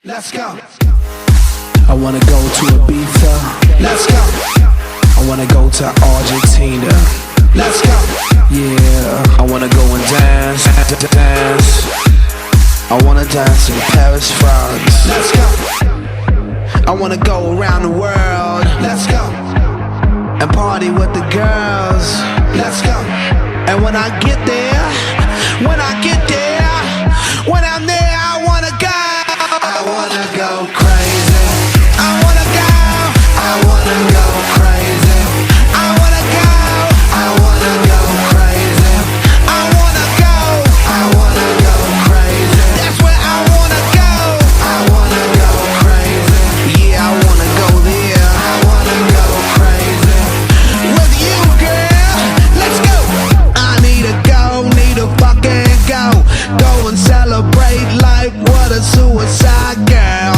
Let's go. I wanna go to Ibiza. Let's go. I wanna go to Argentina. Let's go. Yeah, I wanna go and dance. I wanna dance in Paris, France. Let's go. I wanna go around the world Let's go. and party with the girls. Let's go. And when I get there, when I'm there, I wanna go. I wanna go crazy. I wanna go. I wanna go crazy. I wanna go. I wanna go crazy. I wanna go. I wanna go crazy. That's where I wanna go. I wanna go crazy. Yeah, I wanna go there. I wanna go crazy. With you, girl, let's go. I need to fucking go. Go and celebrate life, what a suicide girl.